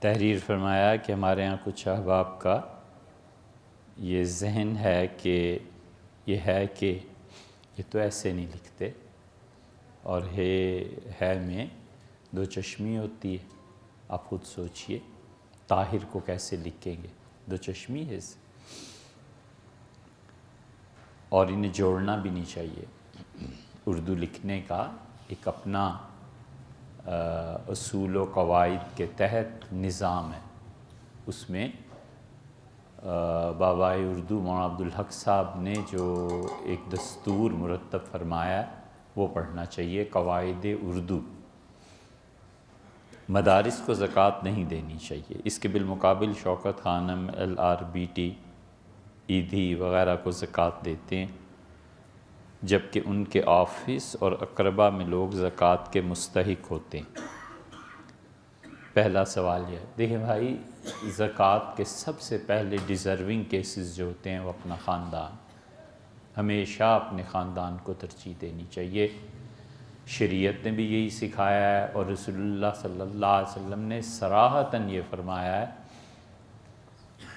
تحریر فرمایا کہ ہمارے ہاں کچھ احباب کا یہ ذہن ہے کہ یہ تو ایسے نہیں لکھتے، اور ہے میں دو چشمی ہوتی ہے. آپ خود سوچئے طاہر کو کیسے لکھیں گے، دو چشمی ہے اسے. اور انہیں جوڑنا بھی نہیں چاہیے. اردو لکھنے کا ایک اپنا اصول و قواعد کے تحت نظام ہے. اس میں بابائے اردو مولانا عبدالحق صاحب نے جو ایک دستور مرتب فرمایا وہ پڑھنا چاہیے. قواعد اردو. مدارس کو زکوٰۃ نہیں دینی چاہیے. اس کے بالمقابل شوکت خانم، LRBT، ایدھی وغیرہ کو زکوٰۃ دیتے ہیں، جبکہ ان کے آفس اور اقربا میں لوگ زکوٰۃ کے مستحق ہوتے ہیں. پہلا سوال یہ ہے، دیکھیں بھائی، زکوٰۃ کے سب سے پہلے ڈیزرونگ کیسز جو ہوتے ہیں وہ اپنا خاندان. ہمیشہ اپنے خاندان کو ترجیح دینی چاہیے. شریعت نے بھی یہی سکھایا ہے، اور رسول اللہ صلی اللہ علیہ وسلم نے صراحتاً یہ فرمایا ہے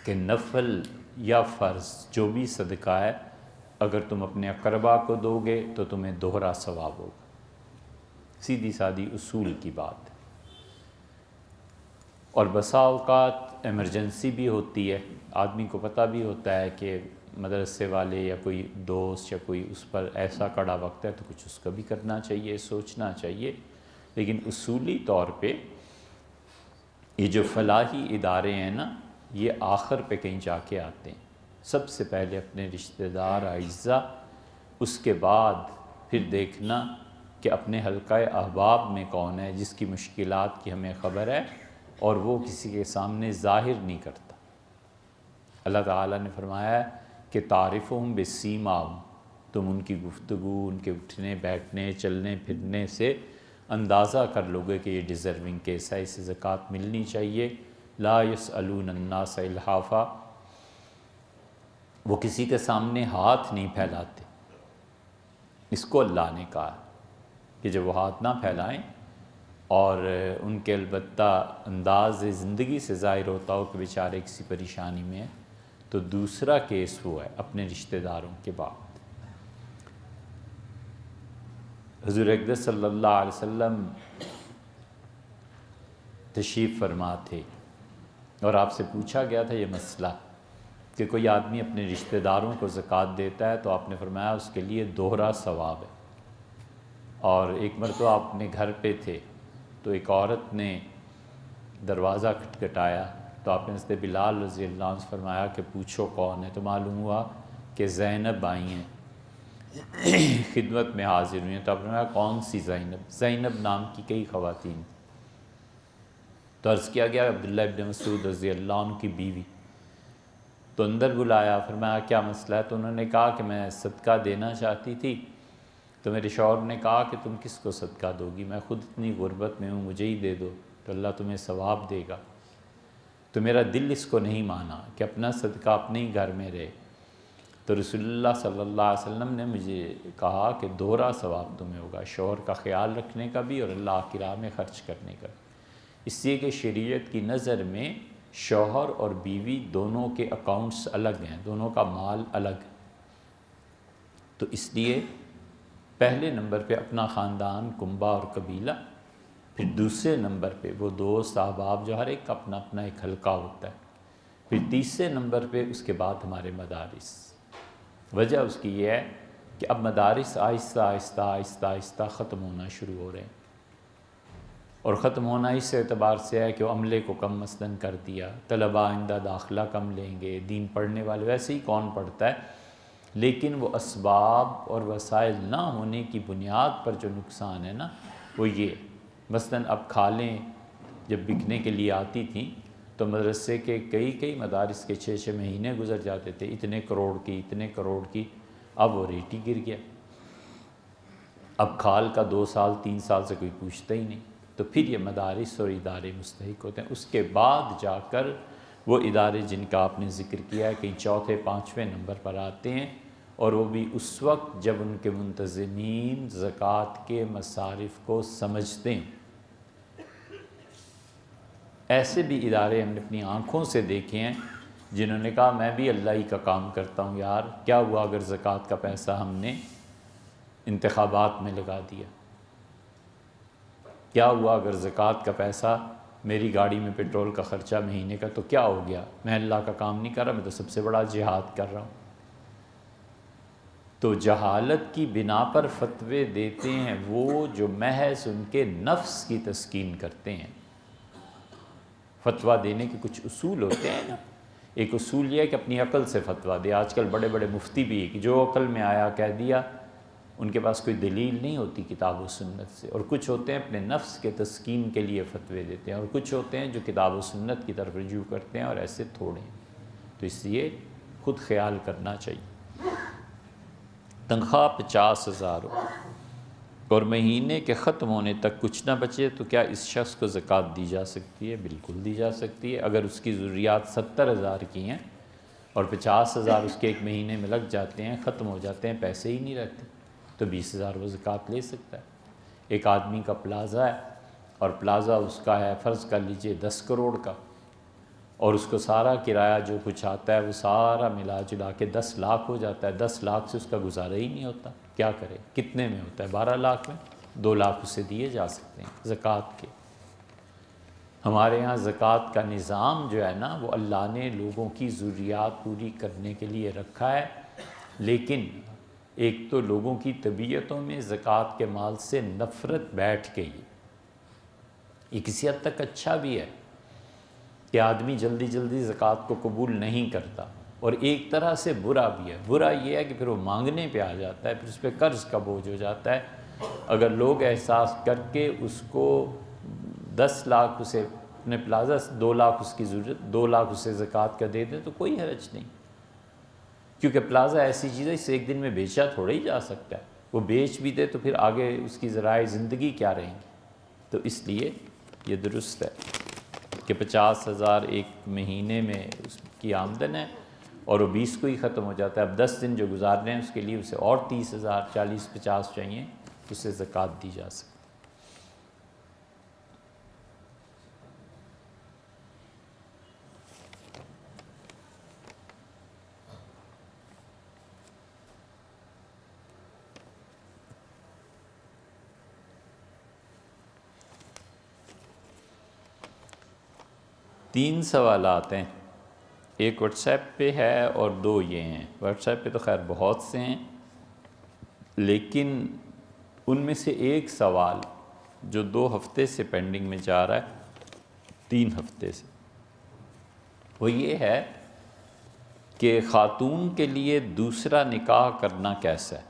کہ نفل یا فرض جو بھی صدقہ ہے، اگر تم اپنے اقربا کو دو گے تو تمہیں دوہرا ثواب ہوگا. سیدھی سادی اصول کی بات ہے. اور بسا اوقات ایمرجنسی بھی ہوتی ہے. آدمی کو پتہ بھی ہوتا ہے کہ مدرسے والے یا کوئی دوست یا کوئی اس پر ایسا کڑا وقت ہے تو کچھ اس کا بھی کرنا چاہیے، سوچنا چاہیے. لیکن اصولی طور پہ یہ جو فلاحی ادارے ہیں نا، یہ آخر پہ کہیں جا کے آتے ہیں. سب سے پہلے اپنے رشتہ دار اعزاء، اس کے بعد پھر دیکھنا کہ اپنے حلقہ احباب میں کون ہے جس کی مشکلات کی ہمیں خبر ہے اور وہ کسی کے سامنے ظاہر نہیں کرتا. اللہ تعالیٰ نے فرمایا ہے کہ تعرفہم بسیماہم، تم ان کی گفتگو، ان کے اٹھنے بیٹھنے چلنے پھرنے سے اندازہ کر لوگے کہ یہ ڈیزرونگ کیس ہے، اسے زکوٰۃ ملنی چاہیے. لا یسألون الناس الحافا، وہ کسی کے سامنے ہاتھ نہیں پھیلاتے. اس کو اللہ نے کہا کہ جب وہ ہاتھ نہ پھیلائیں اور ان کے البتہ انداز زندگی سے ظاہر ہوتا ہو کہ بیچارے کسی پریشانی میں ہیں، تو دوسرا کیس وہ ہے اپنے رشتہ داروں کے بعد. حضور اقدس صلی اللہ علیہ وسلم تشریف فرما تھے اور آپ سے پوچھا گیا تھا یہ مسئلہ کہ کوئی آدمی اپنے رشتہ داروں کو زکوٰۃ دیتا ہے تو آپ نے فرمایا اس کے لیے دوہرا ثواب ہے. اور ایک مرتبہ آپ اپنے گھر پہ تھے تو ایک عورت نے دروازہ کھٹکھٹایا تو آپ نے حضرت بلال رضی اللہ عنہ سے فرمایا کہ پوچھو کون ہے. تو معلوم ہوا کہ زینب آئی ہیں، خدمت میں حاضر ہوئی ہیں. تو آپ نے فرمایا کون سی زینب؟ زینب نام کی کئی خواتین. تو عرض کیا گیا عبداللہ ابن مسعود رضی اللہ عنہ کی بیوی. تو اندر بلایا، فرمایا کیا مسئلہ ہے؟ تو انہوں نے کہا کہ میں صدقہ دینا چاہتی تھی. تو میرے شوہر نے کہا کہ تم کس کو صدقہ دو گی، میں خود اتنی غربت میں ہوں، مجھے ہی دے دو تو اللہ تمہیں ثواب دے گا. تو میرا دل اس کو نہیں مانا کہ اپنا صدقہ اپنے ہی گھر میں رہے. تو رسول اللہ صلی اللہ علیہ وسلم نے مجھے کہا کہ دوہرا ثواب تمہیں ہوگا، شوہر کا خیال رکھنے کا بھی اور اللہ کی راہ میں خرچ کرنے کا بھی. اس لیے کہ شریعت کی نظر میں شوہر اور بیوی دونوں کے اکاؤنٹس الگ ہیں، دونوں کا مال الگ ہے. تو اس لیے پہلے نمبر پہ اپنا خاندان، کنبہ اور قبیلہ، پھر دوسرے نمبر پہ وہ دوست احباب جو ہر ایک اپنا اپنا ایک حلقہ ہوتا ہے، پھر تیسرے نمبر پہ اس کے بعد ہمارے مدارس. وجہ اس کی یہ ہے کہ اب مدارس آہستہ آہستہ آہستہ آہستہ ختم ہونا شروع ہو رہے ہیں. اور ختم ہونا اس اعتبار سے ہے کہ وہ عملے کو کم مثلاً کر دیا، طلباء آئندہ داخلہ کم لیں گے، دین پڑھنے والے ویسے ہی کون پڑھتا ہے. لیکن وہ اسباب اور وسائل نہ ہونے کی بنیاد پر جو نقصان ہے نا وہ یہ، مثلاً اب کھالیں جب بکنے کے لیے آتی تھیں تو مدرسے کے کئی مدارس کے 6 مہینے گزر جاتے تھے، اتنے کروڑ کی. اب وہ ریٹ ہی گر گیا. اب کھال کا 2 سال 3 سال سے کوئی پوچھتا ہی نہیں. تو پھر یہ مدارس اور ادارے مستحق ہوتے ہیں. اس کے بعد جا کر وہ ادارے جن کا آپ نے ذکر کیا ہے کہیں 4تھے 5ویں نمبر پر آتے ہیں، اور وہ بھی اس وقت جب ان کے منتظمین زکوٰۃ کے مصارف کو سمجھتے ہیں. ایسے بھی ادارے ہم نے اپنی آنکھوں سے دیکھے ہیں جنہوں نے کہا میں بھی اللہ ہی کا کام کرتا ہوں یار، کیا ہوا اگر زکوٰۃ کا پیسہ ہم نے انتخابات میں لگا دیا، کیا ہوا اگر زکوٰۃ کا پیسہ میری گاڑی میں پیٹرول کا خرچہ مہینے کا، تو کیا ہو گیا، میں اللہ کا کام نہیں کر رہا، میں تو سب سے بڑا جہاد کر رہا ہوں۔ تو جہالت کی بنا پر فتوے دیتے ہیں وہ جو محض ان کے نفس کی تسکین کرتے ہیں۔ فتویٰ دینے کے کچھ اصول ہوتے ہیں نا، ایک اصول یہ ہے کہ اپنی عقل سے فتویٰ دے۔ آج کل بڑے بڑے مفتی بھی کہ جو عقل میں آیا کہہ دیا، ان کے پاس کوئی دلیل نہیں ہوتی کتاب و سنت سے، اور کچھ ہوتے ہیں اپنے نفس کے تسکین کے لیے فتوے دیتے ہیں، اور کچھ ہوتے ہیں جو کتاب و سنت کی طرف رجوع کرتے ہیں، اور ایسے تھوڑے ہیں۔ تو اس لیے خود خیال کرنا چاہیے۔ تنخواہ 50,000 ہو اور مہینے کے ختم ہونے تک کچھ نہ بچے تو کیا اس شخص کو زکوٰۃ دی جا سکتی ہے؟ بالکل دی جا سکتی ہے۔ اگر اس کی ضروریات 70,000 کی ہیں اور 50,000 اس کے ایک مہینے میں لگ جاتے ہیں، ختم ہو جاتے ہیں، پیسے ہی نہیں رہتے، تو 20,000 وہ زکوٰۃ لے سکتا ہے۔ ایک آدمی کا پلازا ہے اور پلازا اس کا ہے فرض کر لیجئے 10 کروڑ کا، اور اس کو سارا کرایہ جو کچھ آتا ہے وہ سارا ملا جلا کے 10 لاکھ ہو جاتا ہے۔ 10 لاکھ سے اس کا گزارا ہی نہیں ہوتا، کیا کرے؟ کتنے میں ہوتا ہے؟ 12 لاکھ میں 2 لاکھ اسے دیے جا سکتے ہیں زکوٰۃ کے۔ ہمارے ہاں زکوٰۃ کا نظام جو ہے نا، وہ اللہ نے لوگوں کی ضروریات پوری کرنے کے لیے رکھا ہے، لیکن ایک تو لوگوں کی طبیعتوں میں زکوٰۃ کے مال سے نفرت بیٹھ گئی۔ یہ کسی حد تک اچھا بھی ہے کہ آدمی جلدی جلدی زکوٰۃ کو قبول نہیں کرتا، اور ایک طرح سے برا بھی ہے۔ برا یہ ہے کہ پھر وہ مانگنے پہ آ جاتا ہے، پھر اس پہ قرض کا بوجھ ہو جاتا ہے۔ اگر لوگ احساس کر کے اس کو 10 لاکھ اسے اپنے پلازا 2 لاکھ اس کی ضرورت 2 لاکھ اسے زکوٰۃ کا دے دیں تو کوئی حرج نہیں، کیونکہ پلازا ایسی چیز ہے اسے ایک دن میں بیچا تھوڑا ہی جا سکتا ہے، وہ بیچ بھی دے تو پھر آگے اس کی ذرائع زندگی کیا رہیں گی۔ تو اس لیے یہ درست ہے کہ 50,000 ایک مہینے میں اس کی آمدن ہے اور وہ 20 کو ہی ختم ہو جاتا ہے۔ اب 10 دن جو گزارنے ہیں اس کے لیے اسے اور 30,000 40 50 چاہیے، اسے زکوٰۃ دی جا سکتی۔ تین سوالات ہیں، ایک واٹس ایپ پہ ہے اور 2 یہ ہیں۔ واٹس ایپ پہ تو خیر بہت سے ہیں، لیکن ان میں سے ایک سوال جو 2 ہفتے سے پینڈنگ میں جا رہا ہے، 3 ہفتے سے، وہ یہ ہے کہ خاتون کے لیے دوسرا نکاح کرنا کیسا ہے؟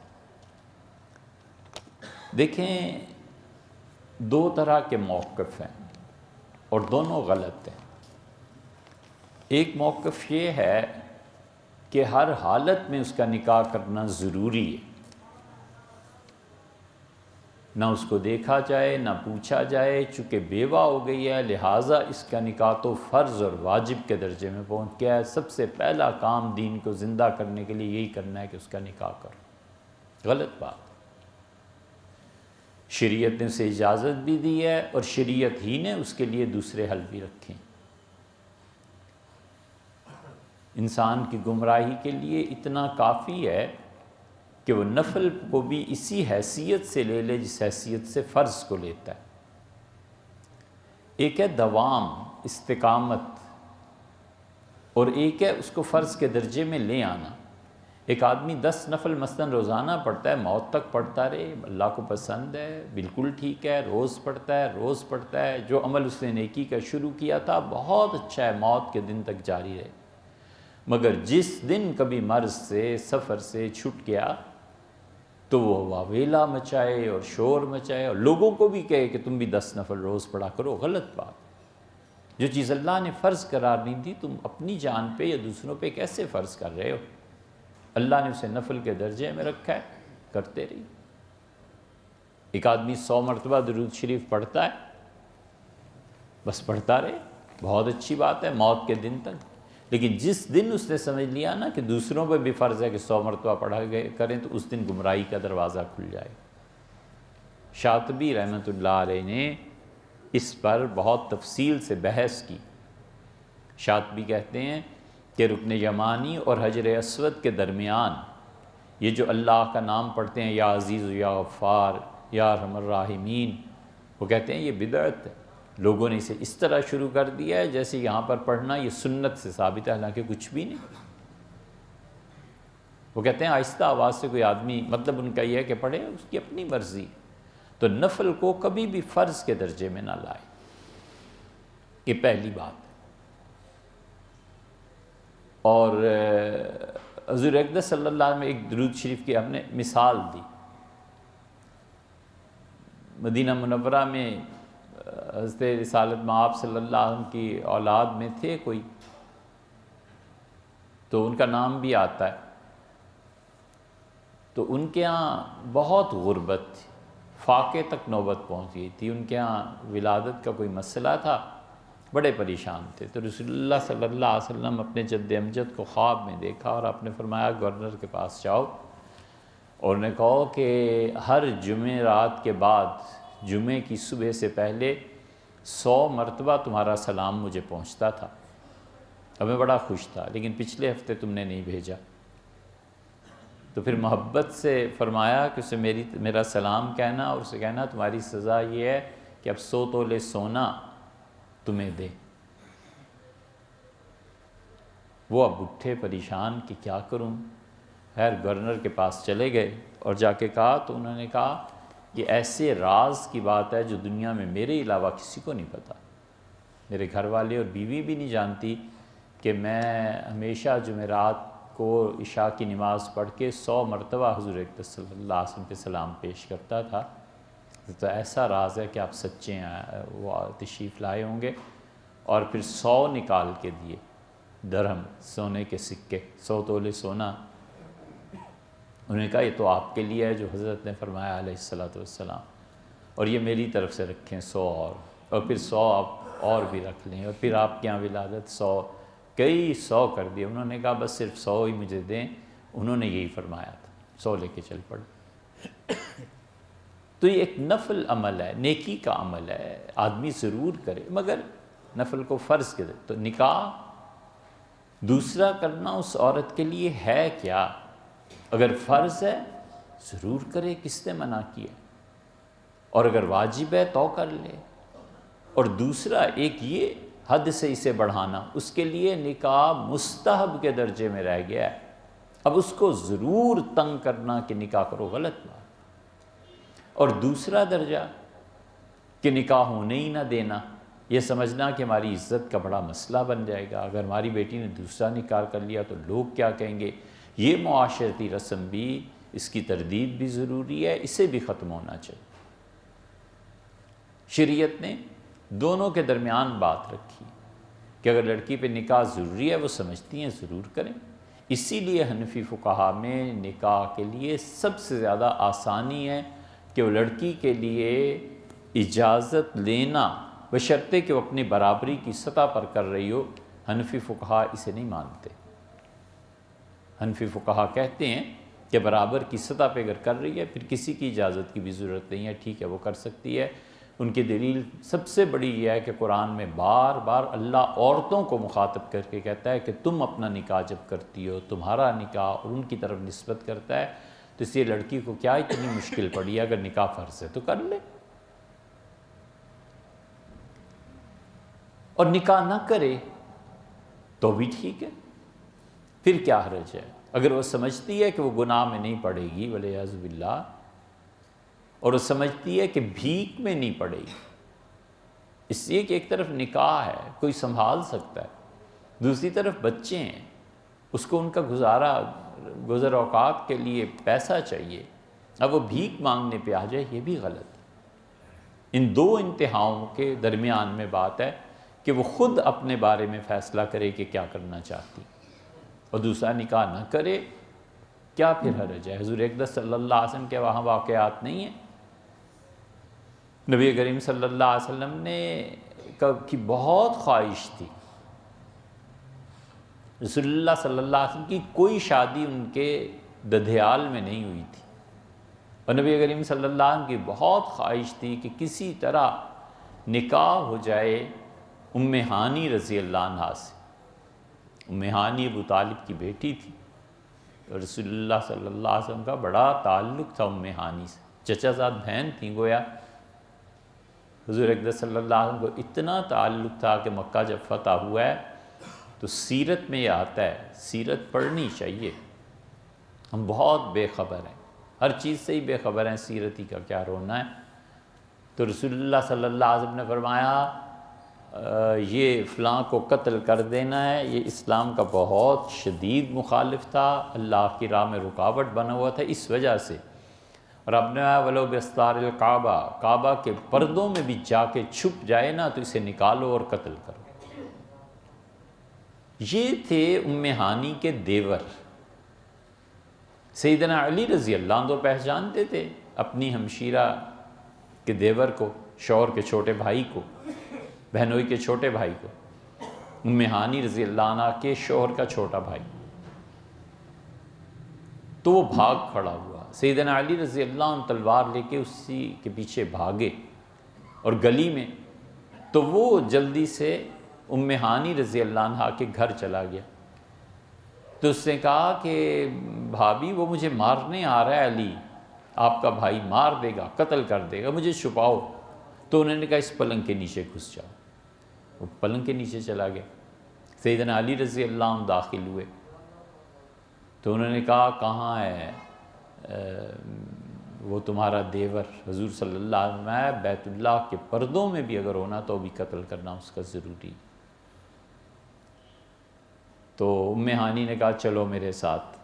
دیکھیں، 2 طرح کے موقف ہیں اور دونوں غلط ہیں۔ ایک موقف یہ ہے کہ ہر حالت میں اس کا نکاح کرنا ضروری ہے، نہ اس کو دیکھا جائے نہ پوچھا جائے، چونکہ بیوہ ہو گئی ہے لہٰذا اس کا نکاح تو فرض اور واجب کے درجے میں پہنچ گیا ہے۔ سب سے پہلا کام دین کو زندہ کرنے کے لیے یہی کرنا ہے کہ اس کا نکاح کرو۔ غلط بات۔ شریعت نے اسے اجازت بھی دی ہے اور شریعت ہی نے اس کے لیے دوسرے حل بھی رکھے۔ انسان کی گمراہی کے لیے اتنا کافی ہے کہ وہ نفل کو بھی اسی حیثیت سے لے لے جس حیثیت سے فرض کو لیتا ہے۔ ایک ہے دوام، استقامت، اور ایک ہے اس کو فرض کے درجے میں لے آنا۔ ایک آدمی 10 نفل مثلاً روزانہ پڑھتا ہے، موت تک پڑھتا رہے، اللہ کو پسند ہے، بالکل ٹھیک ہے، روز پڑھتا ہے، جو عمل اس نے نیکی کا شروع کیا تھا بہت اچھا ہے، موت کے دن تک جاری رہے۔ مگر جس دن کبھی مرض سے سفر سے چھٹ گیا تو وہ واویلا مچائے اور شور مچائے اور لوگوں کو بھی کہے کہ تم بھی 10 نفل روز پڑھا کرو۔ غلط بات۔ جو چیز اللہ نے فرض قرار نہیں دی تم اپنی جان پہ یا دوسروں پہ کیسے فرض کر رہے ہو؟ اللہ نے اسے نفل کے درجے میں رکھا ہے، کرتے رہی۔ ایک آدمی 100 مرتبہ درود شریف پڑھتا ہے، بس پڑھتا رہے، بہت اچھی بات ہے موت کے دن تک، لیکن جس دن اس نے سمجھ لیا نا کہ دوسروں پہ بھی فرض ہے کہ 100 مرتبہ پڑھا کریں تو اس دن گمراہی کا دروازہ کھل جائے۔ شاطبی رحمۃ اللہ علیہ نے اس پر بہت تفصیل سے بحث کی۔ شاطبی کہتے ہیں کہ رکن یمانی اور حجر اسود کے درمیان یہ جو اللہ کا نام پڑھتے ہیں، یا عزیز یا غفار یا ارحم الراحمین، وہ کہتے ہیں یہ بدعت ہے۔ لوگوں نے اسے اس طرح شروع کر دیا ہے جیسے یہاں پر پڑھنا یہ سنت سے ثابت ہے، حالانکہ کچھ بھی نہیں۔ وہ کہتے ہیں آہستہ آواز سے کوئی آدمی، مطلب ان کا یہ ہے کہ پڑھے، اس کی اپنی مرضی۔ تو نفل کو کبھی بھی فرض کے درجے میں نہ لائے، یہ پہلی بات۔ اور حضور اقدس صلی اللہ علیہ وسلم ایک درود شریف کی ہم نے مثال دی۔ مدینہ منورہ میں حضرت رسالت مآب صلی اللہ علیہ وسلم کی اولاد میں تھے کوئی، تو ان کا نام بھی آتا ہے، تو ان کے ہاں بہت غربت تھی، فاقے تک نوبت پہنچ گئی تھی، ان کے ہاں ولادت کا کوئی مسئلہ تھا، بڑے پریشان تھے۔ تو رسول اللہ صلی اللہ علیہ وسلم اپنے جد امجد کو خواب میں دیکھا اور آپ نے فرمایا گورنر کے پاس جاؤ، اور نے کہا کہ ہر جمعہ رات کے بعد جمعے کی صبح سے پہلے 100 مرتبہ تمہارا سلام مجھے پہنچتا تھا، اب میں بڑا خوش تھا، لیکن پچھلے ہفتے تم نے نہیں بھیجا۔ تو پھر محبت سے فرمایا کہ اسے میرا سلام کہنا، اور اسے کہنا تمہاری سزا یہ ہے کہ اب 100 تولے سونا تمہیں دے۔ وہ اب اٹھے پریشان کہ کیا کروں، خیر گورنر کے پاس چلے گئے اور جا کے کہا، تو انہوں نے کہا یہ ایسے راز کی بات ہے جو دنیا میں میرے علاوہ کسی کو نہیں پتہ، میرے گھر والے اور بیوی بھی نہیں جانتی کہ میں ہمیشہ جمعرات کو عشاء کی نماز پڑھ کے 100 مرتبہ حضور اقدس صلی اللہ علیہ وسلم پہ سلام پیش کرتا تھا۔ تو ایسا راز ہے کہ آپ سچے ہیں، وہ تشریف لائے ہوں گے، اور پھر 100 نکال کے دیے درہم، سونے کے سکے، 100 تولے سونا۔ انہوں نے کہا یہ تو آپ کے لیے ہے جو حضرت نے فرمایا علیہ الصلوۃ والسلام، اور یہ میری طرف سے رکھیں 100 اور پھر 100 آپ اور بھی رکھ لیں، اور پھر آپ کے یہاں ولادت 100، کئی 100 کر دیے۔ انہوں نے کہا بس صرف 100 ہی مجھے دیں، انہوں نے یہی فرمایا تھا، 100 لے کے چل پڑے۔ تو یہ ایک نفل عمل ہے، نیکی کا عمل ہے، آدمی ضرور کرے، مگر نفل کو فرض کے دے۔ تو نکاح دوسرا کرنا اس عورت کے لیے ہے کیا؟ اگر فرض ہے ضرور کرے، کس نے منع کیا؟ اور اگر واجب ہے تو کر لے۔ اور دوسرا ایک یہ حد سے اسے بڑھانا، اس کے لیے نکاح مستحب کے درجے میں رہ گیا ہے، اب اس کو ضرور تنگ کرنا کہ نکاح کرو، غلط بات۔ اور دوسرا درجہ کہ نکاح ہونے ہی نہ دینا، یہ سمجھنا کہ ہماری عزت کا بڑا مسئلہ بن جائے گا، اگر ہماری بیٹی نے دوسرا نکاح کر لیا تو لوگ کیا کہیں گے۔ یہ معاشرتی رسم بھی، اس کی تردید بھی ضروری ہے، اسے بھی ختم ہونا چاہیے۔ شریعت نے دونوں کے درمیان بات رکھی کہ اگر لڑکی پہ نکاح ضروری ہے، وہ سمجھتی ہیں ضرور کریں۔ اسی لیے حنفی فقہا میں نکاح کے لیے سب سے زیادہ آسانی ہے کہ وہ لڑکی کے لیے اجازت لینا، بشرطے کہ وہ اپنی برابری کی سطح پر کر رہی ہو۔ حنفی فقہا اسے نہیں مانتے۔ حنفی فقہا کہتے ہیں کہ برابر کی سطح پہ اگر کر رہی ہے پھر کسی کی اجازت کی بھی ضرورت نہیں ہے، ٹھیک ہے وہ کر سکتی ہے۔ ان کی دلیل سب سے بڑی یہ ہے کہ قرآن میں بار بار اللہ عورتوں کو مخاطب کر کے کہتا ہے کہ تم اپنا نکاح جب کرتی ہو، تمہارا نکاح، اور ان کی طرف نسبت کرتا ہے، تو اس لیے لڑکی کو کیا اتنی مشکل پڑی ہے، اگر نکاح فرض ہے تو کر لے، اور نکاح نہ کرے تو بھی ٹھیک ہے، پھر کیا حرج ہے؟ اگر وہ سمجھتی ہے کہ وہ گناہ میں نہیں پڑے گی والعیاذ باللہ، اور وہ سمجھتی ہے کہ بھیک میں نہیں پڑے گی، اس لیے کہ ایک طرف نکاح ہے کوئی سنبھال سکتا ہے، دوسری طرف بچے ہیں، اس کو ان کا گزر اوقات کے لیے پیسہ چاہیے، اب وہ بھیک مانگنے پہ آ جائے، یہ بھی غلط ہے۔ ان دو انتہاؤں کے درمیان میں بات ہے کہ وہ خود اپنے بارے میں فیصلہ کرے کہ کیا کرنا چاہتی، اور دوسرا نکاح نہ کرے، کیا پھر حرج ہے؟ حضور اقدس صلی اللہ علیہ وسلم کے وہاں واقعات نہیں ہیں؟ نبی کریم صلی اللہ علیہ وسلم نے کی بہت خواہش تھی، رسول اللہ صلی اللہ علیہ وسلم کی کوئی شادی ان کے ددھیال میں نہیں ہوئی تھی، اور نبی کریم صلی اللہ علیہ وسلم کی بہت خواہش تھی کہ کسی طرح نکاح ہو جائے ام ہانی رضی اللہ عنہا سے۔ ام ہانی ابو طالب کی بیٹی تھی، رسول اللہ صلی اللہ علیہ وسلم کا بڑا تعلق تھا ام ہانی سے، چچا زاد بہن تھیں گویا۔ حضور اقدس صلی اللہ علیہ وسلم کو اتنا تعلق تھا کہ مکہ جب فتح ہوا ہے تو سیرت میں یہ آتا ہے، سیرت پڑھنی چاہیے۔ ہم بہت بے خبر ہیں، ہر چیز سے ہی بے خبر ہیں، سیرت ہی کا کیا رونا ہے۔ تو رسول اللہ صلی اللہ علیہ وسلم نے فرمایا یہ فلاں کو قتل کر دینا ہے، یہ اسلام کا بہت شدید مخالف تھا، اللہ کی راہ میں رکاوٹ بنا ہوا تھا اس وجہ سے۔ اور اب نے ولو بستار الکعبہ، کعبہ کے پردوں میں بھی جا کے چھپ جائے نا تو اسے نکالو اور قتل کرو۔ یہ تھے ام ہانی کے دیور۔ سیدنا علی رضی اللہ عنہ تو پہچانتے تھے اپنی ہمشیرہ کے دیور کو، شوہر کے چھوٹے بھائی کو، بہنوئی کے چھوٹے بھائی کو، ام ہانی رضی اللہ عنہ کے شوہر کا چھوٹا بھائی۔ تو وہ بھاگ کھڑا ہوا، سیدنا علی رضی اللہ عنہ تلوار لے کے اسی کے پیچھے بھاگے اور گلی میں، تو وہ جلدی سے ام ہانی رضی اللہ عنہ کے گھر چلا گیا۔ تو اس نے کہا کہ بھابھی وہ مجھے مارنے آ رہا ہے، علی آپ کا بھائی مار دے گا، قتل کر دے گا، مجھے چھپاؤ۔ تو انہوں نے کہا اس پلنگ کے نیچے گھس جاؤ۔ وہ پلنگ کے نیچے چلا گیا، سیدنا علی رضی اللہ عنہ داخل ہوئے تو انہوں نے کہا کہاں ہے وہ تمہارا دیور؟ حضور صلی اللہ علیہ وسلم ہے بیت اللہ کے پردوں میں بھی اگر ہونا تو بھی قتل کرنا اس کا ضروری۔ تو ام ہانی نے کہا چلو میرے ساتھ،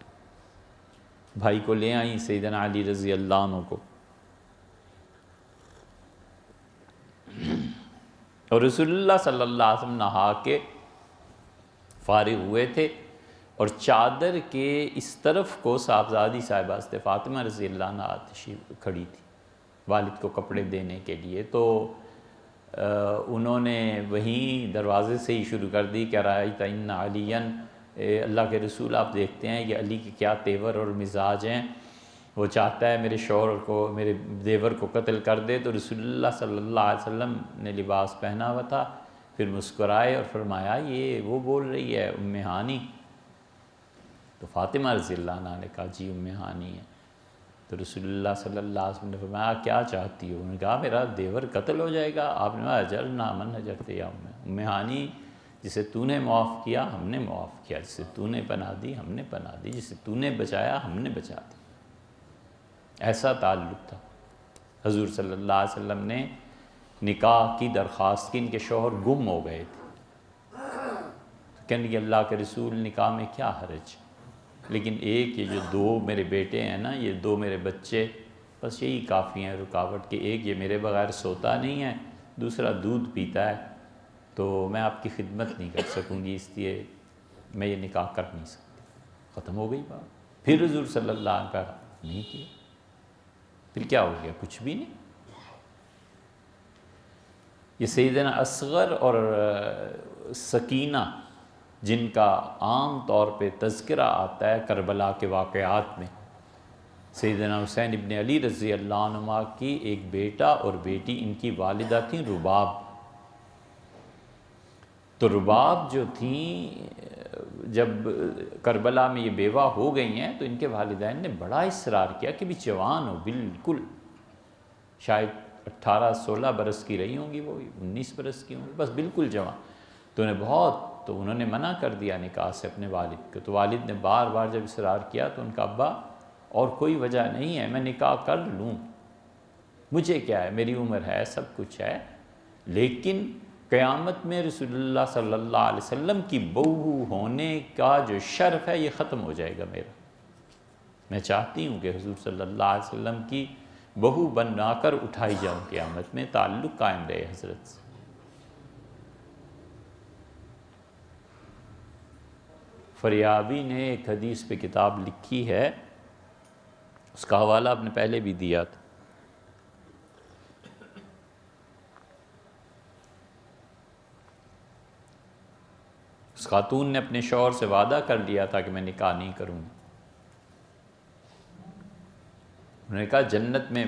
بھائی کو لے آئیں سیدنا علی رضی اللہ عنہ کو، اور رسول اللہ صلی اللہ علیہ وسلم نہا کے فارغ ہوئے تھے، اور چادر کے اس طرف کو صاحبزادی صاحبہ فاطمہ رضی اللہ عنہ تشریف کھڑی تھی والد کو کپڑے دینے کے لیے۔ تو انہوں نے وہیں دروازے سے ہی شروع کر دی کہ رأیت ان علی، اللہ کے رسول آپ دیکھتے ہیں کہ علی کے کیا تیور اور مزاج ہیں، وہ چاہتا ہے میرے شوہر کو، میرے دیور کو قتل کر دے۔ تو رسول اللہ صلی اللہ علیہ وسلم نے لباس پہنا ہوا تھا، پھر مسکرائے اور فرمایا یہ وہ بول رہی ہے ام ہانی؟ تو فاطمہ رضی اللہ عنہ نے کہا جی ام ہانی ہے۔ تو رسول اللہ صلی اللہ علیہ وسلم نے فرمایا کیا چاہتی ہو؟ انہوں نے کہا میرا دیور قتل ہو جائے گا۔ آپ نے کہا اجرنا من اجرت یا ام ہانی، جسے تو نے معاف کیا ہم نے معاف کیا، جسے تو نے پناہ دی ہم نے پناہ دی، جسے تو نے بچایا ہم نے بچا دی۔ ایسا تعلق تھا۔ حضور صلی اللہ علیہ وسلم نے نکاح کی درخواست کی، ان کے شوہر گم ہو گئے تھے، کہنے لگے اللہ کے رسول نکاح میں کیا حرج، لیکن ایک یہ جو دو میرے بیٹے ہیں نا، یہ دو میرے بچے، بس یہی کافی ہیں رکاوٹ، کہ ایک یہ میرے بغیر سوتا نہیں ہے، دوسرا دودھ پیتا ہے، تو میں آپ کی خدمت نہیں کر سکوں گی، اس لیے میں یہ نکاح کر نہیں سکتی۔ ختم ہو گئی بات۔ پھر حضور صلی اللہ علیہ وسلم کا نہیں کیا، پھر کیا ہو گیا؟ کچھ بھی نہیں۔ یہ سیدنا اصغر اور سکینہ جن کا عام طور پہ تذکرہ آتا ہے کربلا کے واقعات میں، سیدنا حسین ابن علی رضی اللہ عنہ کی ایک بیٹا اور بیٹی، ان کی والدہ تھیں رباب۔ تو رباب جو تھیں جب کربلا میں یہ بیوہ ہو گئی ہیں تو ان کے والدین نے بڑا اصرار کیا کہ بھی جوان ہو، بالکل شاید 18-16 برس کی رہی ہوں گی، وہ 19 برس کی ہوں گی، بس بالکل جوان۔ تو انہوں نے منع کر دیا نکاح سے اپنے والد کو۔ تو والد نے بار بار جب اصرار کیا تو ان کا ابا اور کوئی وجہ نہیں ہے، میں نکاح کر لوں، مجھے کیا ہے، میری عمر ہے، سب کچھ ہے، لیکن قیامت میں رسول اللہ صلی اللہ علیہ وسلم کی بہو ہونے کا جو شرف ہے یہ ختم ہو جائے گا میرا۔ میں چاہتی ہوں کہ حضور صلی اللہ علیہ وسلم کی بہو بنا کر اٹھائی جاؤں قیامت میں، تعلق قائم رہے حضرت سے۔ فریابی نے ایک حدیث پہ کتاب لکھی ہے، اس کا حوالہ آپ نے پہلے بھی دیا تھا۔ اس خاتون نے اپنے شوہر سے وعدہ کر لیا تھا کہ میں نکاح نہیں کروں گی۔ انہوں نے کہا جنت میں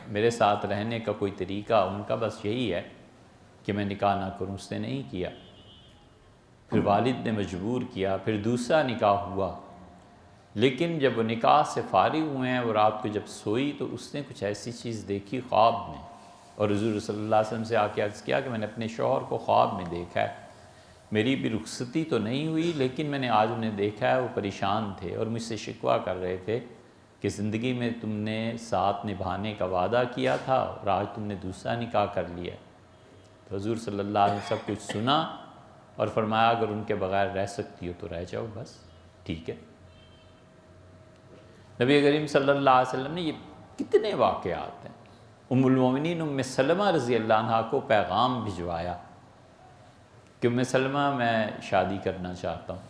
میرے ساتھ رہنے کا کوئی طریقہ، ان کا بس یہی ہے کہ میں نکاح نہ کروں، اس نے نہیں کیا۔ پھر والد نے مجبور کیا، پھر دوسرا نکاح ہوا، لیکن جب وہ نکاح سے فارغ ہوئے ہیں، وہ رات کو جب سوئی تو اس نے کچھ ایسی چیز دیکھی خواب میں، اور حضور صلی اللہ علیہ وسلم سے آ کے عرض کیا کہ میں نے اپنے شوہر کو خواب میں دیکھا ہے، میری بھی رخصتی تو نہیں ہوئی لیکن میں نے آج انہیں دیکھا ہے، وہ پریشان تھے اور مجھ سے شکوہ کر رہے تھے کہ زندگی میں تم نے ساتھ نبھانے کا وعدہ کیا تھا اور آج تم نے دوسرا نکاح کر لیا۔ تو حضور صلی اللہ علیہ وسلم سب کچھ سنا اور فرمایا اگر ان کے بغیر رہ سکتی ہو تو رہ جاؤ، بس ٹھیک ہے۔ نبی کریم صلی اللہ علیہ وسلم نے یہ کتنے واقعات ہیں۔ ام المومنین ام سلمہ رضی اللہ عنہ کو پیغام بھجوایا کہ ام سلمہ میں شادی کرنا چاہتا ہوں،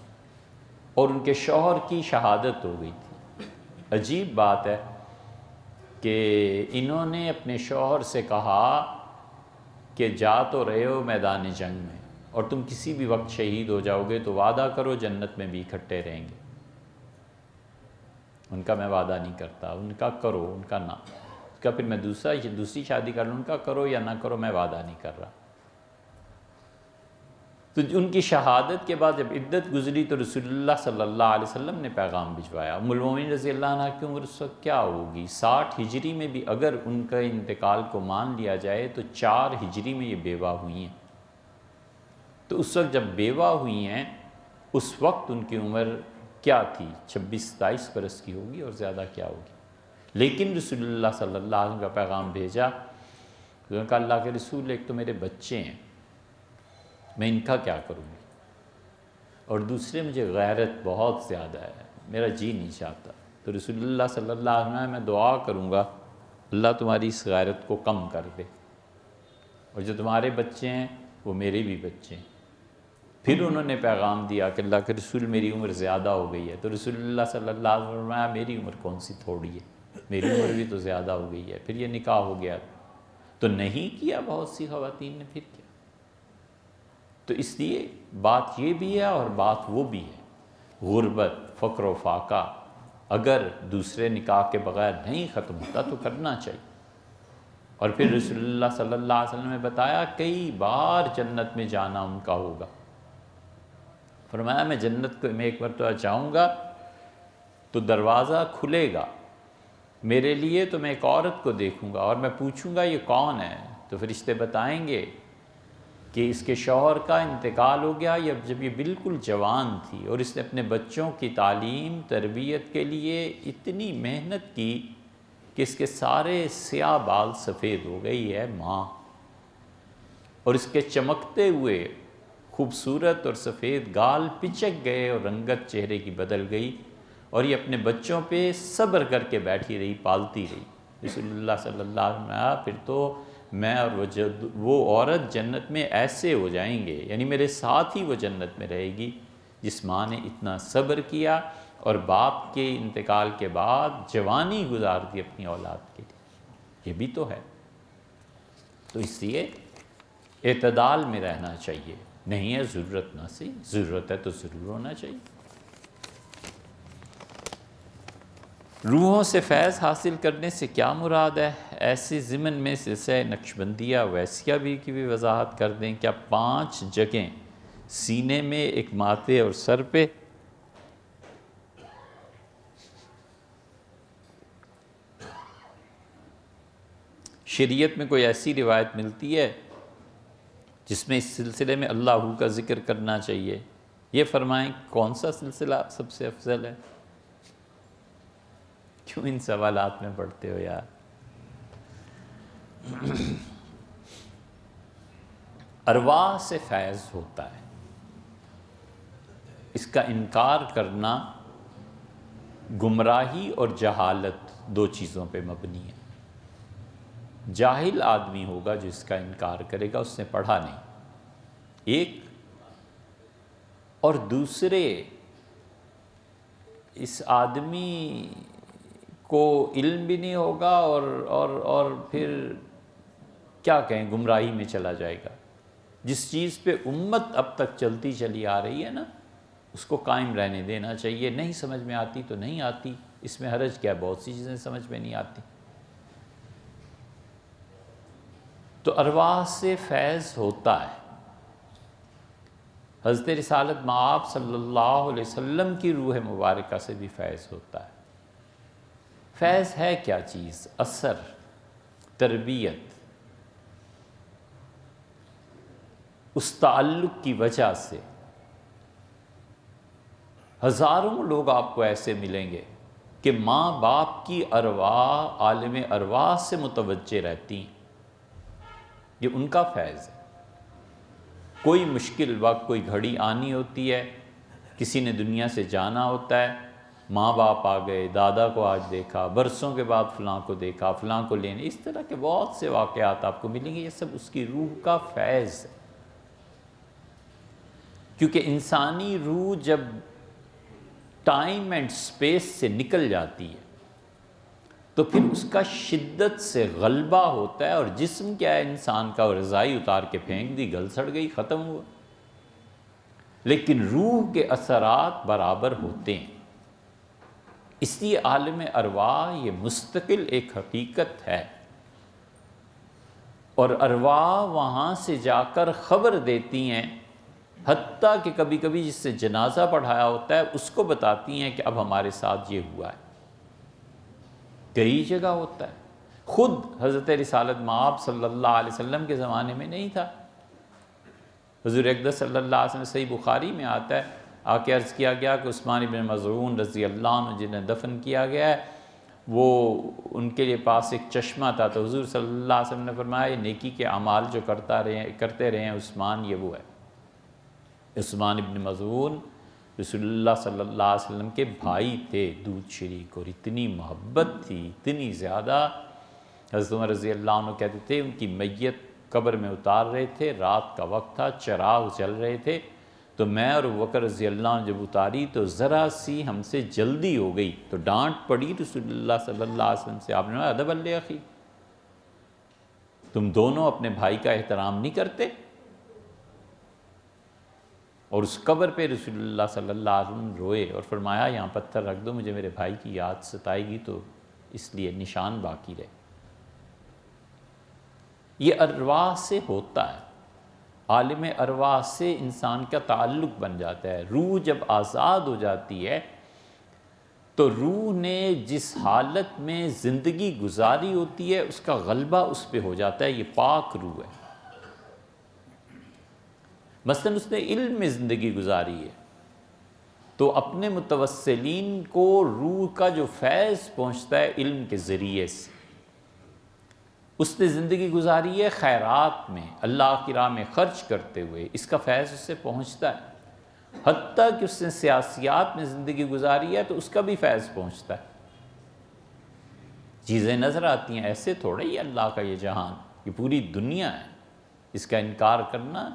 اور ان کے شوہر کی شہادت ہو گئی تھی۔ عجیب بات ہے کہ انہوں نے اپنے شوہر سے کہا کہ جا تو رہے ہو میدان جنگ میں اور تم کسی بھی وقت شہید ہو جاؤ گے تو وعدہ کرو جنت میں بھی اکٹھے رہیں گے۔ ان کا میں وعدہ نہیں کرتا، ان کا کرو، ان کا نہ، اس کا پھر میں دوسری شادی کر لوں، ان کا کرو یا نہ کرو، میں وعدہ نہیں کر رہا۔ تو ان کی شہادت کے بعد جب عدت گزری تو رسول اللہ صلی اللہ علیہ وسلم نے پیغام بھجوایا۔ ام المومنین رضی اللہ عنہ کی عمر اس وقت کیا ہوگی؟ 60 ہجری میں بھی اگر ان کا انتقال کو مان لیا جائے تو 4 ہجری میں یہ بیوہ ہوئی ہیں۔ تو اس وقت جب بیوہ ہوئی ہیں اس وقت ان کی عمر کیا تھی؟ 26-27 برس کی ہوگی اور زیادہ کیا ہوگی۔ لیکن رسول اللہ صلی اللہ علیہ وسلم کا پیغام بھیجا، انہوں نے کہا اللہ کے رسول ایک تو میرے بچے ہیں، میں ان کا کیا کروں گی، اور دوسرے مجھے غیرت بہت زیادہ ہے، میرا جی نہیں چاہتا۔ تو رسول اللہ صلی اللہ علیہ وسلم میں دعا کروں گا اللہ تمہاری اس غیرت کو کم کر دے، اور جو تمہارے بچے ہیں وہ میرے بھی بچے ہیں۔ پھر انہوں نے پیغام دیا کہ اللہ کے رسول میری عمر زیادہ ہو گئی ہے۔ تو رسول اللہ صلی اللہ علیہ وسلم فرمایا میری عمر کون سی تھوڑی ہے، میری عمر بھی تو زیادہ ہو گئی ہے۔ پھر یہ نکاح ہو گیا تو نہیں کیا بہت سی خواتین نے، پھر کیا؟ تو اس لیے بات یہ بھی ہے اور بات وہ بھی ہے، غربت، فقر و فاقہ اگر دوسرے نکاح کے بغیر نہیں ختم ہوتا تو کرنا چاہیے۔ اور پھر رسول اللہ صلی اللہ علیہ وسلم نے بتایا کئی بار جنت میں جانا ان کا ہوگا۔ فرمایا میں جنت کو میں ایک مرتبہ جاؤں گا تو دروازہ کھلے گا میرے لیے، تو میں ایک عورت کو دیکھوں گا اور میں پوچھوں گا یہ کون ہے، تو فرشتے بتائیں گے کہ اس کے شوہر کا انتقال ہو گیا جب یہ بالکل جوان تھی، اور اس نے اپنے بچوں کی تعلیم تربیت کے لیے اتنی محنت کی کہ اس کے سارے سیاہ بال سفید ہو گئی ہے ماں، اور اس کے چمکتے ہوئے خوبصورت اور سفید گال پچک گئے اور رنگت چہرے کی بدل گئی، اور یہ اپنے بچوں پہ صبر کر کے بیٹھی رہی، پالتی رہی۔ رسول اللہ صلی اللہ علیہ وسلم پھر تو میں اور وہ عورت جنت میں ایسے ہو جائیں گے، یعنی میرے ساتھ ہی وہ جنت میں رہے گی جس ماں نے اتنا صبر کیا اور باپ کے انتقال کے بعد جوانی گزار دی اپنی اولاد کے لیے، یہ بھی تو ہے۔ تو اس لیے اعتدال میں رہنا چاہیے، نہیں ہے ضرورت نہ صحیح، ضرورت ہے تو ضرور ہونا چاہیے۔ روحوں سے فیض حاصل کرنے سے کیا مراد ہے؟ ایسے ضمن میں سلسلہ نقشبندیہ ویسیہ بھی کی بھی وضاحت کر دیں۔ کیا 5 جگہیں سینے میں، ایک ماتھے اور سر پہ؟ شریعت میں کوئی ایسی روایت ملتی ہے جس میں اس سلسلے میں اللہ کا ذکر کرنا چاہیے؟ یہ فرمائیں کون سا سلسلہ سب سے افضل ہے؟ کیوں ان سوالات میں پڑھتے ہو یار؟ ارواح سے فیض ہوتا ہے، اس کا انکار کرنا گمراہی اور جہالت 2 چیزوں پہ مبنی ہے۔ جاہل آدمی ہوگا جو اس کا انکار کرے گا، اس نے پڑھا نہیں، ایک، اور دوسرے اس آدمی کو علم بھی نہیں ہوگا اور پھر کیا کہیں گمراہی میں چلا جائے گا۔ جس چیز پہ امت اب تک چلتی چلی آ رہی ہے نا، اس کو قائم رہنے دینا چاہیے۔ نہیں سمجھ میں آتی تو نہیں آتی، اس میں حرج کیا، بہت سی چیزیں سمجھ میں نہیں آتی۔ تو ارواح سے فیض ہوتا ہے۔ حضرت رسالت مآب صلی اللہ علیہ وسلم کی روح مبارکہ سے بھی فیض ہوتا ہے۔ فیض ہے کیا چیز؟ اثر، تربیت، اس تعلق کی وجہ سے ہزاروں لوگ آپ کو ایسے ملیں گے کہ ماں باپ کی ارواح عالم ارواح سے متوجہ رہتی ہیں، یہ ان کا فیض ہے۔ کوئی مشکل وقت، کوئی گھڑی آنی ہوتی ہے، کسی نے دنیا سے جانا ہوتا ہے، ماں باپ آ گئے، دادا کو آج دیکھا، برسوں کے بعد فلاں کو دیکھا، فلاں کو لینے، اس طرح کے بہت سے واقعات آپ کو ملیں گے، یہ سب اس کی روح کا فیض ہے۔ کیونکہ انسانی روح جب ٹائم اینڈ سپیس سے نکل جاتی ہے تو پھر اس کا شدت سے غلبہ ہوتا ہے، اور جسم کیا ہے انسان کا، وہ رضائی اتار کے پھینک دی، گل سڑ گئی، ختم ہوا، لیکن روح کے اثرات برابر ہوتے ہیں۔ اس لیے عالم ارواح یہ مستقل ایک حقیقت ہے، اور ارواح وہاں سے جا کر خبر دیتی ہیں، حتیٰ کہ کبھی کبھی جس سے جنازہ پڑھایا ہوتا ہے اس کو بتاتی ہیں کہ اب ہمارے ساتھ یہ ہوا ہے۔ کئی جگہ ہوتا ہے، خود حضرت رسالت مآب صلی اللہ علیہ وسلم کے زمانے میں نہیں تھا۔ حضور اقدس صلی اللہ علیہ وسلم صحیح بخاری میں آتا ہے، آ کے عرض کیا گیا کہ عثمان بن مظعون رضی اللہ عنہ جنہیں دفن کیا گیا ہے، وہ ان کے لیے پاس ایک چشمہ تھا، تو حضور صلی اللہ علیہ وسلم نے فرمایا یہ نیکی کے اعمال جو کرتے رہے ہیں عثمان، یہ وہ ہے۔ عثمان بن مظعون رسول اللہ صلی اللہ علیہ وسلم کے بھائی تھے، دودھ شریک، اور اتنی محبت تھی، اتنی زیادہ۔ حضرت عمر رضی اللہ عنہ کہتے تھے ان کی میت قبر میں اتار رہے تھے، رات کا وقت تھا، چراغ جل رہے تھے، تو میں اور ابوبکر رضی اللہ عنہ جب اتاری تو ذرا سی ہم سے جلدی ہو گئی، تو ڈانٹ پڑی رسول اللہ صلی اللہ علیہ وسلم سے، آپ نے ادب علی اخی، تم دونوں اپنے بھائی کا احترام نہیں کرتے؟ اور اس قبر پہ رسول اللہ صلی اللہ علیہ وسلم روئے اور فرمایا یہاں پتھر رکھ دو، مجھے میرے بھائی کی یاد ستائے گی تو اس لیے نشان باقی رہے۔ یہ ارواح سے ہوتا ہے، عالم ارواح سے انسان کا تعلق بن جاتا ہے۔ روح جب آزاد ہو جاتی ہے تو روح نے جس حالت میں زندگی گزاری ہوتی ہے اس کا غلبہ اس پہ ہو جاتا ہے، یہ پاک روح ہے۔ مثلا اس نے علم میں زندگی گزاری ہے تو اپنے متوسلین کو روح کا جو فیض پہنچتا ہے علم کے ذریعے سے، اس نے زندگی گزاری ہے خیرات میں، اللہ کی راہ میں خرچ کرتے ہوئے، اس کا فیض اس سے پہنچتا ہے۔ حتیٰ کہ اس نے سیاسیات میں زندگی گزاری ہے تو اس کا بھی فیض پہنچتا ہے۔ چیزیں نظر آتی ہیں، ایسے تھوڑا ہی اللہ کا یہ جہان، یہ پوری دنیا ہے، اس کا انکار کرنا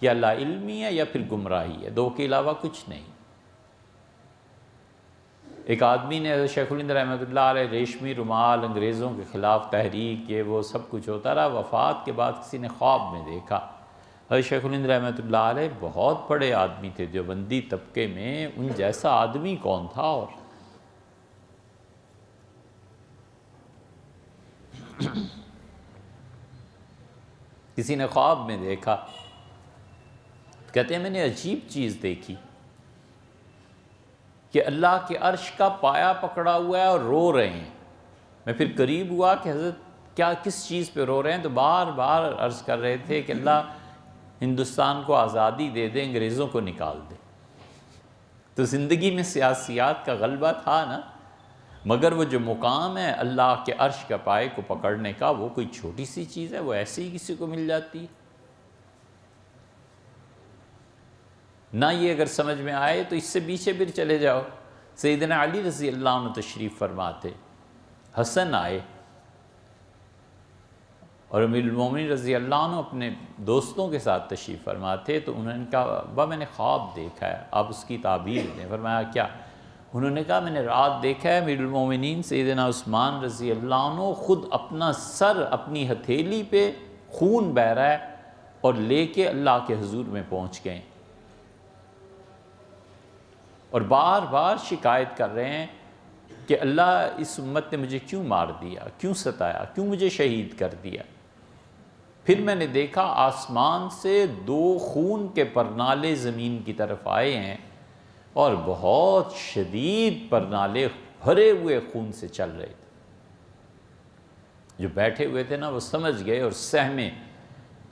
یا لا علمی ہے یا پھر گمراہی ہے، دو کے علاوہ کچھ نہیں۔ ایک آدمی نے، شیخ الہند رحمۃ اللہ علیہ، ریشمی رومال، انگریزوں کے خلاف تحریک، یہ وہ سب کچھ ہوتا رہا، وفات کے بعد کسی نے خواب میں دیکھا، حضرت شیخ الہند رحمۃ اللہ علیہ بہت بڑے آدمی تھے دیوبندی طبقے میں، ان جیسا آدمی کون تھا؟ اور کسی نے خواب میں دیکھا، کہتے ہیں میں نے عجیب چیز دیکھی کہ اللہ کے عرش کا پایا پکڑا ہوا ہے اور رو رہے ہیں۔ میں پھر قریب ہوا کہ حضرت کیا کس چیز پہ رو رہے ہیں؟ تو بار بار عرض کر رہے تھے کہ اللہ ہندوستان کو آزادی دے دے، انگریزوں کو نکال دے۔ تو زندگی میں سیاسیات کا غلبہ تھا نا، مگر وہ جو مقام ہے اللہ کے عرش کا پائے کو پکڑنے کا، وہ کوئی چھوٹی سی چیز ہے، وہ ایسے ہی کسی کو مل جاتی ہے۔ نہ یہ اگر سمجھ میں آئے تو اس سے پیچھے پھر چلے جاؤ۔ سیدنا علی رضی اللہ عنہ تشریف فرماتے، حسن آئے اور امیر المومنین رضی اللہ عنہ اپنے دوستوں کے ساتھ تشریف فرماتے، تو انہوں نے کہا ابا میں نے خواب دیکھا ہے، آپ اس کی تعبیر دیں۔ فرمایا کیا؟ انہوں نے کہا میں نے رات دیکھا ہے امیر المومنین سیدنا عثمان رضی اللہ عنہ خود اپنا سر اپنی ہتھیلی پہ خون بہہ رہا ہے اور لے کے اللہ کے حضور میں پہنچ گئے، اور بار بار شکایت کر رہے ہیں کہ اللہ اس امت نے مجھے کیوں مار دیا، کیوں ستایا، کیوں مجھے شہید کر دیا؟ پھر میں نے دیکھا آسمان سے 2 خون کے پرنالے زمین کی طرف آئے ہیں، اور بہت شدید پرنالے بھرے ہوئے خون سے چل رہے تھے۔ جو بیٹھے ہوئے تھے نا وہ سمجھ گئے اور سہمے،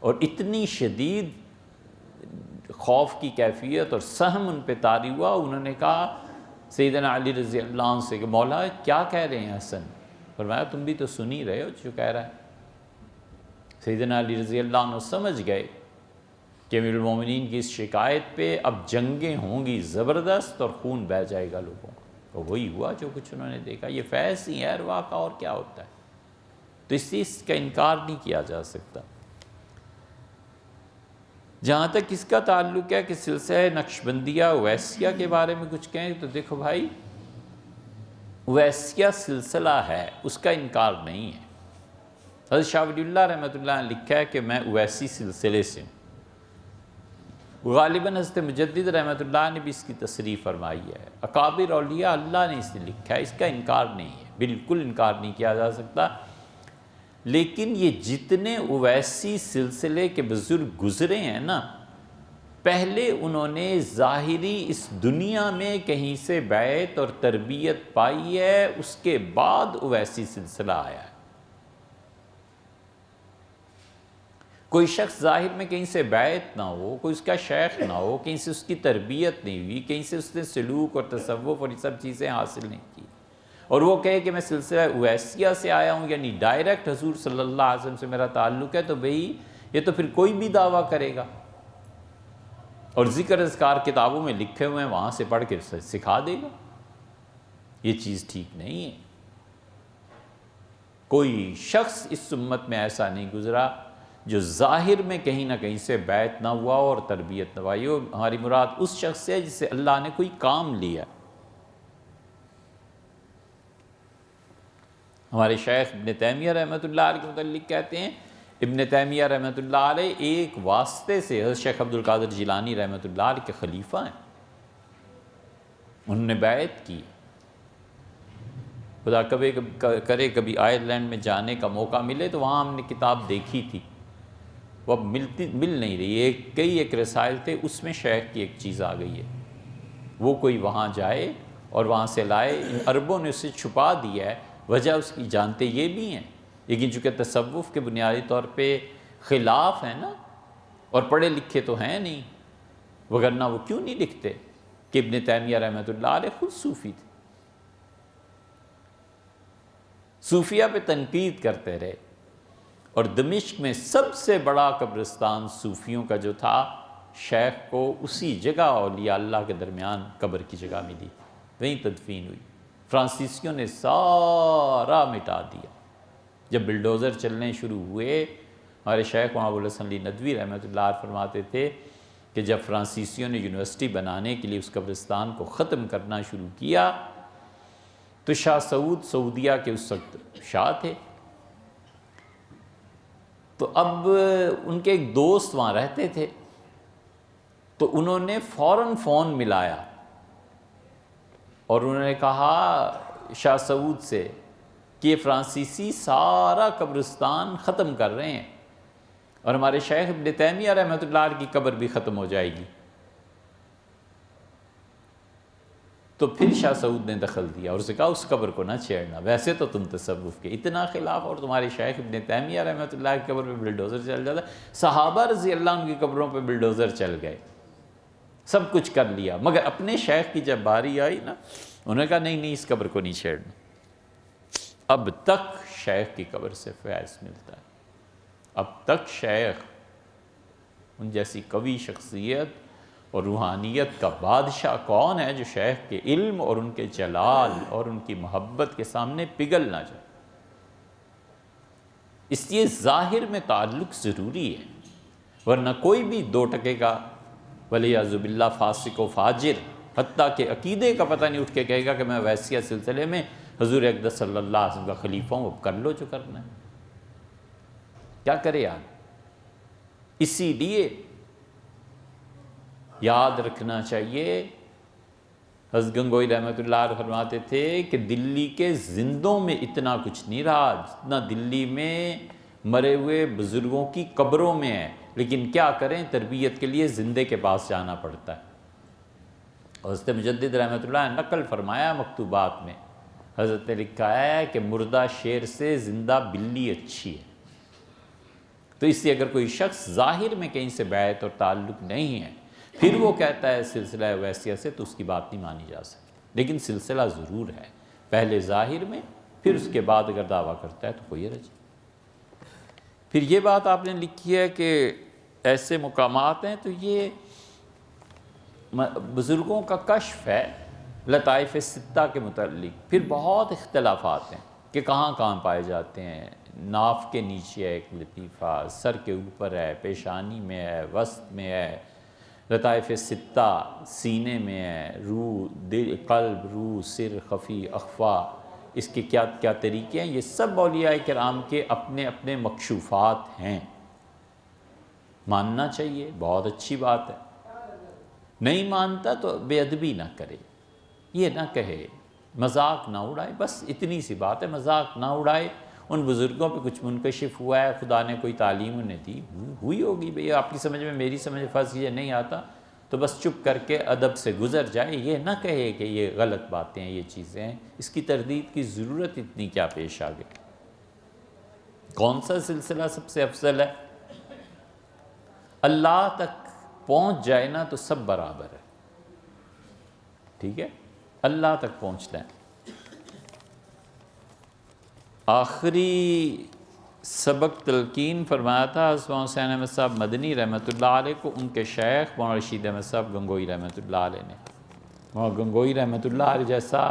اور اتنی شدید خوف کی کیفیت اور سہم ان پہ طاری ہوا۔ انہوں نے کہا سیدنا علی رضی اللہ عنہ سے کہ مولا کیا کہہ رہے ہیں حسن؟ فرمایا تم بھی تو سن ہی رہے ہو جو کہہ رہا ہے۔ سیدنا علی رضی اللہ عنہ سمجھ گئے کہ امیر المومنین کی اس شکایت پہ اب جنگیں ہوں گی زبردست اور خون بہہ جائے گا لوگوں کا، اور وہی ہوا جو کچھ انہوں نے دیکھا۔ یہ فیض ہی ہے ارواح کا، اور کیا ہوتا ہے؟ تو اس چیز کا انکار نہیں کیا جا سکتا۔ جہاں تک اس کا تعلق ہے کہ سلسلہ نقشبندیہ اویسیہ کے بارے میں کچھ کہیں تو دیکھو بھائی، اویسیہ سلسلہ ہے، اس کا انکار نہیں ہے۔ حضرت شاہ ولی اللہ رحمۃ اللہ نے لکھا ہے کہ میں اویسی سلسلے سے ہوں۔ غالباً حضرت مجدد رحمۃ اللہ نے بھی اس کی تصریح فرمائی ہے۔ اکابر اولیاء اللہ نے اسے لکھا ہے، اس کا انکار نہیں ہے، بالکل انکار نہیں کیا جا سکتا۔ لیکن یہ جتنے اویسی سلسلے کے بزرگ گزرے ہیں نا، پہلے انہوں نے ظاہری اس دنیا میں کہیں سے بیعت اور تربیت پائی ہے، اس کے بعد اویسی سلسلہ آیا ہے۔ کوئی شخص ظاہر میں کہیں سے بیعت نہ ہو، کوئی اس کا شیخ نہ ہو، کہیں سے اس کی تربیت نہیں ہوئی، کہیں سے اس نے سلوک اور تصوف اور یہ سب چیزیں حاصل نہیں کی، اور وہ کہے کہ میں سلسلہ اویسیہ سے آیا ہوں، یعنی ڈائریکٹ حضور صلی اللہ علیہ وسلم سے میرا تعلق ہے، تو بھئی یہ تو پھر کوئی بھی دعویٰ کرے گا، اور ذکر اذکار کتابوں میں لکھے ہوئے ہیں وہاں سے پڑھ کے سکھا دے گا۔ یہ چیز ٹھیک نہیں ہے۔ کوئی شخص اس امت میں ایسا نہیں گزرا جو ظاہر میں کہیں نہ کہیں سے بیعت نہ ہوا اور تربیت نہ ہوا۔ ہماری مراد اس شخص سے جس سے اللہ نے کوئی کام لیا۔ ہمارے شیخ ابن تیمیہ رحمۃ اللہ علیہ کے متعلق کہتے ہیں، ابن تیمیہ رحمۃ اللہ علیہ ایک واسطے سے حضرت شیخ عبد القادر جیلانی رحمۃ اللہ علیہ کے خلیفہ ہیں، انہوں نے بیعت کی۔ خدا کرے کبھی آئرلینڈ میں جانے کا موقع ملے تو وہاں ہم نے کتاب دیکھی تھی، وہ اب مل نہیں رہی، ایک رسائل تھے، اس میں شیخ کی ایک چیز آ گئی ہے، وہ کوئی وہاں جائے اور وہاں سے لائے۔ ان عربوں نے اسے چھپا دیا ہے، وجہ اس کی جانتے یہ بھی ہیں، لیکن چونکہ تصوف کے بنیادی طور پہ خلاف ہیں نا، اور پڑھے لکھے تو ہیں نہیں، وگرنہ وہ کیوں نہیں لکھتے کہ ابن تیمیہ رحمۃ اللہ علیہ خود صوفی تھے، صوفیہ پہ تنقید کرتے رہے۔ اور دمشق میں سب سے بڑا قبرستان صوفیوں کا جو تھا، شیخ کو اسی جگہ اولیاء اللہ کے درمیان قبر کی جگہ ملی، وہیں تدفین ہوئی۔ فرانسیسیوں نے سارا مٹا دیا۔ جب بلڈوزر چلنے شروع ہوئے، ہمارے شیخ مولانا ابوالحسن علی ندوی رحمۃ اللہ علیہ فرماتے تھے کہ جب فرانسیسیوں نے یونیورسٹی بنانے کے لیے اس قبرستان کو ختم کرنا شروع کیا تو شاہ سعود سعودیہ کے اس وقت شاہ تھے، تو اب ان کے ایک دوست وہاں رہتے تھے، تو انہوں نے فوراً فون ملایا اور انہوں نے کہا شاہ سعود سے کہ یہ فرانسیسی سارا قبرستان ختم کر رہے ہیں اور ہمارے شیخ ابن تیمیہ رحمۃ اللہ علیہ کی قبر بھی ختم ہو جائے گی۔ تو پھر شاہ سعود نے دخل دیا اور اسے کہا اس قبر کو نہ چھیڑنا، ویسے تو تم تصوف کے اتنا خلاف، اور تمہارے شیخ ابن تیمیہ رحمۃ اللہ کی قبر پہ بلڈوزر چل جاتا، صحابہ رضی اللہ عنہ کی قبروں پہ بلڈوزر چل گئے، سب کچھ کر لیا، مگر اپنے شیخ کی جب باری آئی نا، انہوں نے کہا نہیں اس قبر کو نہیں چھیڑنا۔ اب تک شیخ کی قبر سے فیض ملتا ہے، اب تک شیخ ان جیسی قوی شخصیت اور روحانیت کا بادشاہ کون ہے جو شیخ کے علم اور ان کے جلال اور ان کی محبت کے سامنے پگھل نہ جائے۔ اس لیے ظاہر میں تعلق ضروری ہے، ورنہ کوئی بھی 2 ٹکے کا ولیعذ باللہ فاسق و فاجر، حتیٰ کہ عقیدے کا پتہ نہیں اٹھ کے کہے گا کہ میں ویسیہ سلسلے میں حضور اقدس صلی اللہ علیہ وسلم کا خلیفہ ہوں، اب کر لو جو کرنا ہے، کیا کرے یار۔ اسی لیے یاد رکھنا چاہیے، حضرت گنگوئی رحمۃ اللہ علیہ فرماتے تھے کہ دلی کے زندوں میں اتنا کچھ نہیں رہا جتنا دلی میں مرے ہوئے بزرگوں کی قبروں میں ہے، لیکن کیا کریں، تربیت کے لیے زندے کے پاس جانا پڑتا ہے۔ حضرت مجدد رحمۃ اللہ نے نقل فرمایا مکتوبات میں، حضرت نے لکھا ہے کہ مردہ شیر سے زندہ بلی اچھی ہے۔ تو اس لیے اگر کوئی شخص ظاہر میں کہیں سے بیعت اور تعلق نہیں ہے، پھر وہ کہتا ہے سلسلہ ویسیہ سے، تو اس کی بات نہیں مانی جا سکتی، لیکن سلسلہ ضرور ہے، پہلے ظاہر میں، پھر اس کے بعد اگر دعویٰ کرتا ہے تو کوئی حرج نہیں۔ پھر یہ بات آپ نے لکھی ہے کہ ایسے مقامات ہیں، تو یہ بزرگوں کا کشف ہے لطائف ستہ کے متعلق۔ پھر بہت اختلافات ہیں کہ کہاں کہاں پائے جاتے ہیں۔ ناف کے نیچے ہے ایک لطیفہ، سر کے اوپر ہے، پیشانی میں ہے، وسط میں ہے۔ لطائف ستہ سینے میں ہے، روح، دل، قلب، روح، سر، خفی، اخفا، اس کے کیا کیا طریقے ہیں، یہ سب اولیاء کرام کے اپنے اپنے مکشوفات ہیں۔ ماننا چاہیے، بہت اچھی بات ہے۔ نہیں مانتا تو بے ادبی نہ کرے، یہ نہ کہے، مذاق نہ اڑائے، بس اتنی سی بات ہے، مذاق نہ اڑائے۔ ان بزرگوں پہ کچھ منکشف ہوا ہے، خدا نے کوئی تعلیم انہیں دی، ہوئی ہوگی، بھئی آپ کی سمجھ میں میری سمجھ میں فرض یہ نہیں آتا تو بس چپ کر کے ادب سے گزر جائے، یہ نہ کہے کہ یہ غلط باتیں ہیں، یہ چیزیں ہیں، اس کی تردید کی ضرورت اتنی کیا پیش آ گئی۔ کون سا سلسلہ سب سے افضل ہے؟ اللہ تک پہنچ جائے نا تو سب برابر ہے، ٹھیک ہے، اللہ تک پہنچنا ہے۔ آخری سبق تلقین فرمایا تھا حضرت حسین احمد صاحب مدنی رحمۃ اللہ علیہ کو ان کے شیخ مولانا رشید احمد صاحب گنگوئی رحمۃ اللہ علیہ نے۔ مولانا گنگوئی رحمۃ اللہ علیہ جیسا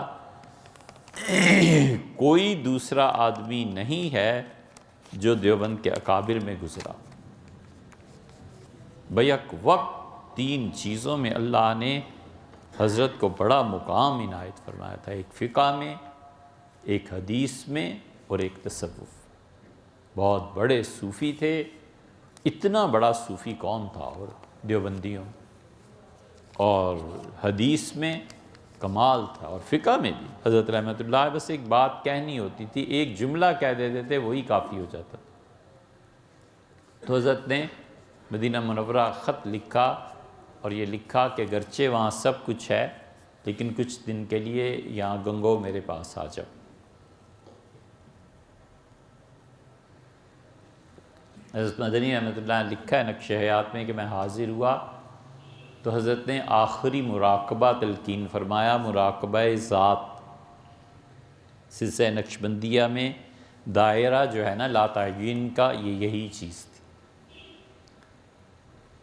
کوئی دوسرا آدمی نہیں ہے جو دیوبند کے اکابر میں گزرا۔ بیک وقت 3 چیزوں میں اللہ نے حضرت کو بڑا مقام عنایت فرمایا تھا، ایک فقہ میں، ایک حدیث میں، اور ایک تصوف۔ بہت بڑے صوفی تھے، اتنا بڑا صوفی کون تھا اور دیوبندیوں، اور حدیث میں کمال تھا، اور فقہ میں بھی۔ حضرت رحمۃ اللہ بس ایک بات کہنی ہوتی تھی، ایک جملہ کہہ دیتے تھے، وہی کافی ہو جاتا تھا۔ تو حضرت نے مدینہ منورہ خط لکھا اور یہ لکھا کہ گرچہ وہاں سب کچھ ہے، لیکن کچھ دن کے لیے یہاں گنگو میرے پاس آ جاؤ۔ حضرت مدنی رحمۃ اللہ نے لکھا ہے نقش حیات میں کہ میں حاضر ہوا تو حضرت نے آخری مراقبہ تلقین فرمایا، مراقبہ ذات۔ سلسلہ نقشبندیہ میں دائرہ جو ہے نا لا تعین کا، یہ یہی چیز تھی۔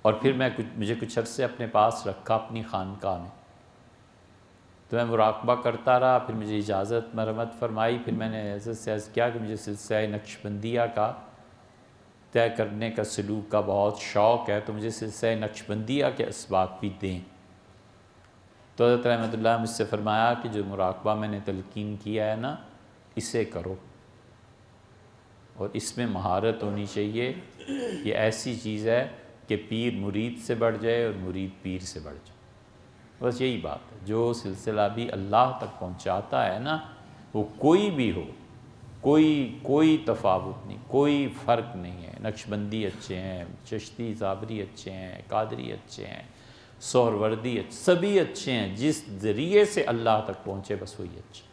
اور پھر مجھے کچھ عرصے اپنے پاس رکھا اپنی خانقاہ میں، تو میں مراقبہ کرتا رہا۔ پھر مجھے اجازت مرحمت فرمائی، پھر میں نے حضرت سے عرض کیا کہ مجھے سلسلہ نقشبندیہ کا طے کرنے کا، سلوک کا بہت شوق ہے، تو مجھے سلسلہ نقشبندیہ کے اسباق بھی دیں۔ تو حضرت رحمۃ اللہ نے مجھ سے فرمایا کہ جو مراقبہ میں نے تلقین کیا ہے نا، اسے کرو، اور اس میں مہارت ہونی چاہیے۔ یہ ایسی چیز ہے کہ پیر مرید سے بڑھ جائے اور مرید پیر سے بڑھ جائے، بس یہی بات ہے۔ جو سلسلہ بھی اللہ تک پہنچاتا ہے نا، وہ کوئی بھی ہو، کوئی تفاوت نہیں، کوئی فرق نہیں ہے۔ نقشبندی اچھے ہیں، چشتی صابری اچھے ہیں، قادری اچھے ہیں، سہروردی سبھی اچھے ہیں، جس ذریعے سے اللہ تک پہنچے بس وہی اچھے۔